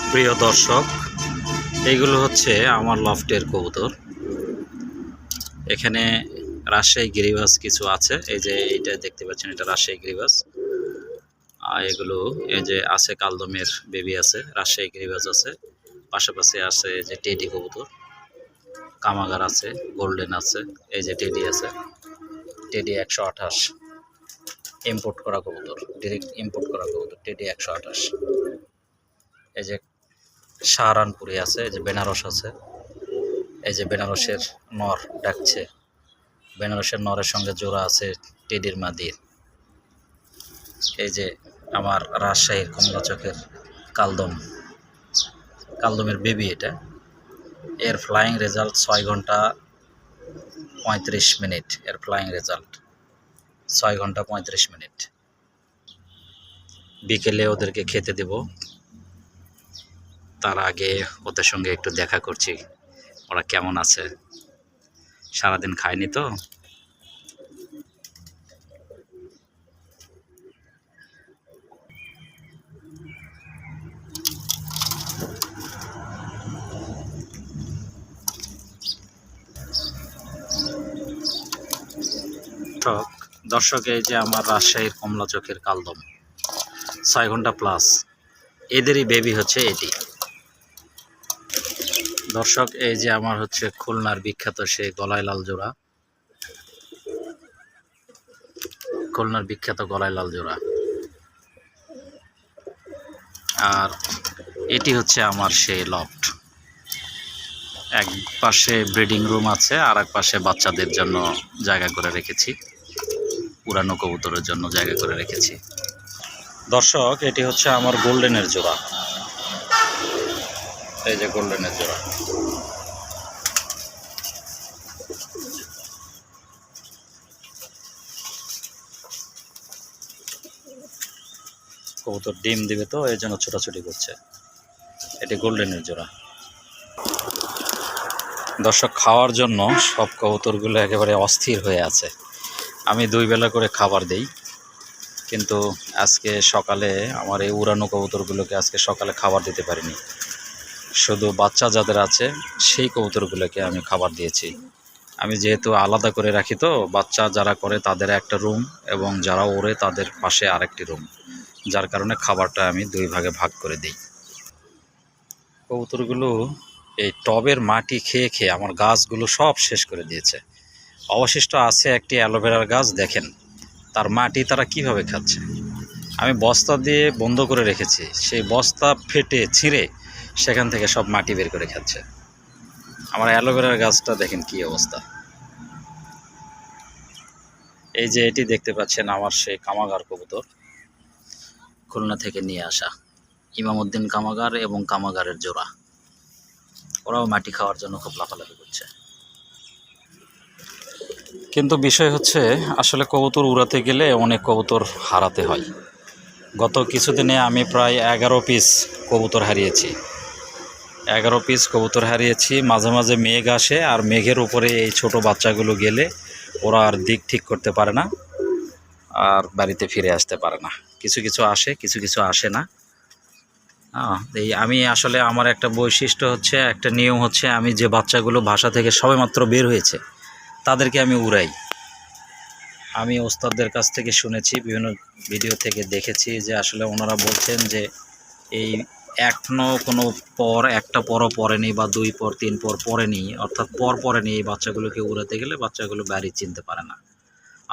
প্রিয় দর্শক, এইগুলো হচ্ছে আমার লফটের কবুতর। এখানে রাজশাহী গিরিবাজ কিছু আছে, এই যে এইটা দেখতে পাচ্ছেন, এটা রাজশাহী গিরিবাজ। আর এগুলো এই যে আছে কালদমের বেবি আছে, রাজশাহী গিরিবাজ আছে, পাশাপাশি আছে যে টেডি কবুতর, কামাগার আছে, গোল্ডেন আছে, এই যে টেডি আছে, টেডি 128 ইম্পোর্ট করা কবুতর, ডিরেক্ট ইম্পোর্ট করা কবুতর, টেডি 128। এই যে সাহারানপুরি আছে, এই যে বেনারস আছে, এই যে বেনারসের নর ডাকছে, বেনারসের নরের সঙ্গে জোড়া আছে টেডির মাদির। এই যে আমার রাজশাহীর কমলা চকের কালদমের বেবি, এটা এর ফ্লাইং রেজাল্ট 6 ঘন্টা 35 মিনিট। এর ফ্লাইং রেজাল্ট 6 ঘন্টা 35 মিনিট। বিকেলে ওদেরকে খেতে দেব, তার আগে ওদের সঙ্গে একটু দেখা করছি ওরা কেমন আছে। সারাদিন খায়নি তো। দর্শক, এই যে আমার রাজশাহীর কমলা চোখের কালদম 6 ঘন্টা প্লাস, এদেরই বেবি হচ্ছে এটি। দর্শক, এই যে আমার হচ্ছে খুলনার বিখ্যাত সেই গলায় লাল জোড়া, খুলনার বিখ্যাত গলায় লাল জোড়া। আর এটি হচ্ছে আমার সেই লফট। এক পাশে ব্রিডিং রুম আছে, আর এক পাশে বাচ্চাদের জন্য জায়গা করে রেখেছি, পুরানো কবুতরের জন্য জায়গা করে রেখেছি। দর্শক, এটি হচ্ছে আমার গোল্ডেনের জোড়া, এই যে গোল্ডেনের জোড়া। কবুতর ডিম দিবে তো এই জন্য ছোটাছুটি করছে। এটি গোল্ডেনের জোড়া। দর্শক, খাওয়ার জন্য সব কবুতরগুলো একেবারে অস্থির হয়ে আছে। আমি 2 বেলা করে খাবার দেই, কিন্তু আজকে সকালে আমার এই উড়ানো কবুতরগুলোকে আজকে সকালে খাবার দিতে পারিনি। শুধু বাচ্চা যাদের আছে সেই কবুতরগুলোকে আমি খাবার দিয়েছি। আমি যেহেতু আলাদা করে রাখি, তো বাচ্চা যারা করে তাদের একটা রুম, এবং যারা ওড়ে তাদের পাশে আরেকটি রুম, যার কারণে খাবারটা আমি 2 ভাগে ভাগ করে দিই। কবুতরগুলো এই টবের মাটি খেয়ে খেয়ে আমার গাছগুলো সব শেষ করে দিয়েছে। অবশিষ্ট আছে একটি অ্যালোভেরার গাছ, দেখেন তার মাটি তারা কিভাবে খাচ্ছে। আমি বস্তা দিয়ে বন্ধ করে রেখেছি, সেই বস্তা ফেটে ছিঁড়ে সেখান থেকে সব মাটি বের করে খাচ্ছে। আমার অ্যালোভেরার গাছটা দেখেন কি অবস্থা। এই যে এটি দেখতে পাচ্ছেন আমার সেই কামাগার কবুতর, খুলনা থেকে নিয়ে আসা ইমামউদ্দিন কামাগার এবং কামাগারের জোড়া। ওরাও মাটি খাওয়ার জন্য খুব লাফালাফি করছে। কিন্তু বিষয় হচ্ছে, আসলে কবুতর উড়াতে গেলে অনেক কবুতর হারাতে হয়। গত কিছুদিনে আমি প্রায় 11 পিস কবুতর হারিয়েছি। 11 পিস কবুতর হারিয়েছি। মাঝে মাঝে মেঘ আসে, আর মেঘের উপরে এই ছোট বাচ্চাগুলো গেলে ওরা আর দিক ঠিক করতে পারে না, আর বাড়িতে ফিরে আসতে পারে না। কিছু কিছু আসে, কিছু কিছু আসে না। এই আমি আসলে আমার একটা বৈশিষ্ট্য হচ্ছে, একটা নিয়ম হচ্ছে, আমি যে বাচ্চাগুলো বাসা থেকে সবেমাত্র বের হয়েছে তাদেরকে আমি উড়াই। আমি ওস্তাদদের কাছ থেকে শুনেছি, বিভিন্ন ভিডিও থেকে দেখেছি যে আসলে ওনারা বলছেন যে এই এখনও কোনো একটা পরও পড়েনি, বা 2 পর 3 পর পড়েনি, অর্থাৎ পর পড়েনি, এই বাচ্চাগুলোকে উড়াতে গেলে বাচ্চাগুলো বাড়ি চিনতে পারে না।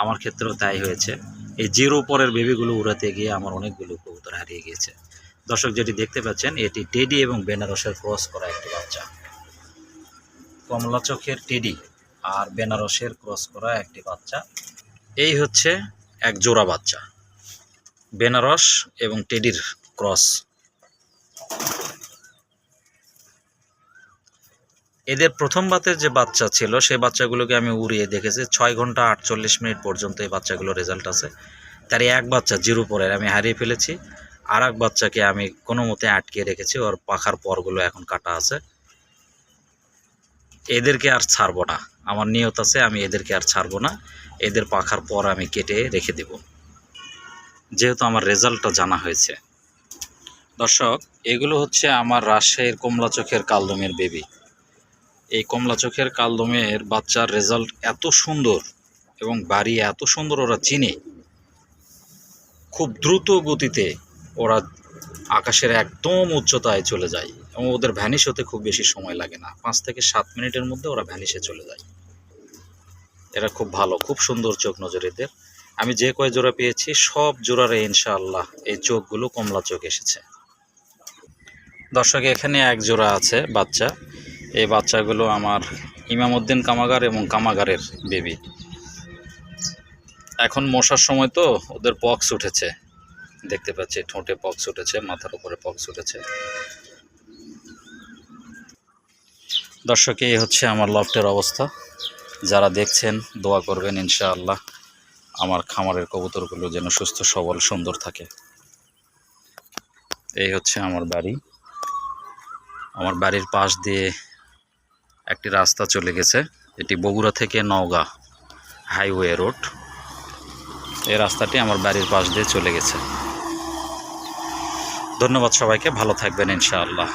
আমার ক্ষেত্রেও তাই হয়েছে। এই 0 পরের বেবিগুলো উড়াতে গিয়ে আমার অনেকগুলো কবুতর হারিয়ে গিয়েছে। দর্শক, যেটি দেখতে পাচ্ছেন এটি টেডি এবং বেনারসের ক্রস করা একটি বাচ্চা। কমলা চোখের টেডি আর বেনারসের ক্রস করা একটি বাচ্চা। এই হচ্ছে এক জোড়া বাচ্চা, বেনারস এবং টেডির ক্রস। এদের প্রথম বাতের যে বাচ্চা ছিল, সেই বাচ্চাগুলোকে আমি উড়িয়ে দেখেছি। 6 ঘন্টা 48 মিনিট পর্যন্ত এই বাচ্চাগুলোর রেজাল্ট আছে। তারই এক বাচ্চা 0 পরের আমি হারিয়ে ফেলেছি, আর এক বাচ্চাকে আমি কোনো মতে আটকে রেখেছি, ওর পাখার পরগুলো এখন কাটা আছে। এদেরকে আর ছাড়বো না, আমার নিয়ত আছে আমি এদেরকে আর ছাড়বো না। এদের পাখার পর আমি কেটে রেখে দেব, যেহেতু আমার রেজাল্টটা জানা হয়েছে। দর্শক, এগুলো হচ্ছে আমার রাজশাহীর কমলা চোখের কালদমের বেবি। এই কমলা চোখের কালদমের বাচ্চার রেজাল্ট এত সুন্দর এবং বাড়ি এত সুন্দর ওরা চিনে, খুব দ্রুত গতিতে ওরা আকাশের একদম উচ্চতায় চলে যায় এবং ওদের ভ্যানিশ হতে খুব বেশি সময় লাগে না, 5 থেকে 7 মিনিটের মধ্যে ওরা ভ্যানিশে চলে যায়। এরা খুব ভালো, খুব সুন্দর চোখ নজর এদের। আমি যে কয় জোড়া পেয়েছি সব জোড়ারে ইনশাআল্লাহ এই চোখগুলো কমলা চোখ এসেছে। দর্শক, এখানে এক জোড়া আছে বাচ্চা। এই বাচ্চাগুলো আমার ইমামউদ্দিন কামাগার এবং কামাগারের বেবি। এখন মশার সময় তো ওদের পক্স উঠেছে, দেখতে পাচ্ছি ঠোঁটে পক্স উঠেছে, মাথার উপরে পক্স উঠেছে। দর্শক, এই হচ্ছে আমার লফটের অবস্থা। যারা দেখছেন দোয়া করবেন ইনশাআল্লাহ আমার খামারের কবুতরগুলো যেন সুস্থ সবল সুন্দর থাকে। এই হচ্ছে আমার বাড়ি। আমার বাড়ির পাশ দিয়ে একটি রাস্তা চলে গেছে, এটি বগুড়া থেকে নওগাঁ হাইওয়ে রোড। এই রাস্তাটি আমার বাড়ির পাশ দিয়ে চলে গেছে। ধন্যবাদ সবাইকে, ভালো থাকবেন ইনশাআল্লাহ।